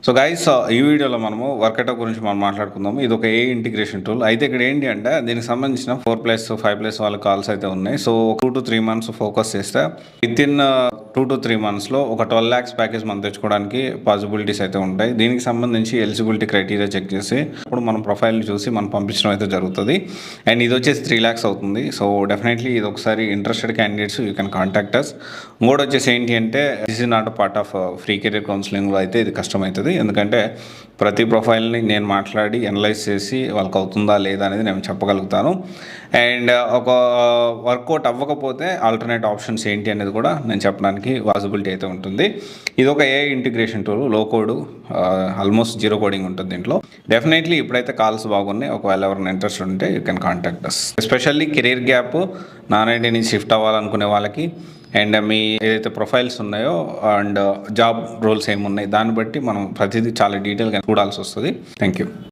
So guys ఈ వీడియోలో మనము వర్కటో గురించి మనం మాట్లాడుకుందాము. ఇది ఒక ఏ ఇంటిగ్రేషన్ టూల్. అయితే ఇక్కడ ఏంటి అంటే దీనికి సంబంధించిన 4+ 5+ వాళ్ళ కాల్స్ అయితే ఉన్నాయి. సో 2 to 3 months ఫోకస్ చేస్తే విత్ ఇన్ 2 to 3 monthsలో ఒక 12 lakhs ప్యాకేజ్ మనం తెచ్చుకోవడానికి పాసిబిలిటీస్ అయితే ఉంటాయి. దీనికి సంబంధించి ఎలిజిబిలిటీ క్రైటీరియా చెక్ చేసి అప్పుడు మనం ప్రొఫైల్ చూసి మనం పంపించడం అయితే జరుగుతుంది. అండ్ ఇది వచ్చేసి 3 lakhs అవుతుంది. సో డెఫినెట్లీ ఇది ఒకసారి interested candidates you can contact us. ఇంకోటి వచ్చేసి ఏంటి అంటే this is not a part of free career కౌన్సిలింగ్లో అయితే ఇది కష్టమవుతుంది. ఎందుకంటే ప్రతి ప్రొఫైల్ని నేను మాట్లాడి అనలైజ్ చేసి వాళ్ళకి అవుతుందా లేదా అనేది నేను చెప్పగలుగుతాను. అండ్ ఒక వర్కౌట్ అవ్వకపోతే ఆల్టర్నేట్ ఆప్షన్స్ ఏంటి అనేది కూడా నేను చెప్పడానికి పాసిబిలిటీ అయితే ఉంటుంది. ఇది ఒక ఏ ఇంటిగ్రేషన్ టూల్, లో కోడ్, ఆల్మోస్ట్ 0 కోడింగ్ ఉంటుంది దీంట్లో. డెఫినెట్లీ ఇప్పుడైతే కాల్స్ బాగున్నాయి. ఒకవేళ ఎవరైనా ఇంట్రెస్ట్ ఉంటే you can contact us. Especially career gap non IT నుంచి షిఫ్ట్ అవ్వాలనుకునే వాళ్ళకి అండ్ మీ ఏదైతే ప్రొఫైల్స్ ఉన్నాయో అండ్ జాబ్ రోల్స్ ఏమున్నాయి దాన్ని బట్టి మనం ప్రతిదీ చాలా డీటెయిల్గా చూడాల్సి వస్తుంది. Thank you.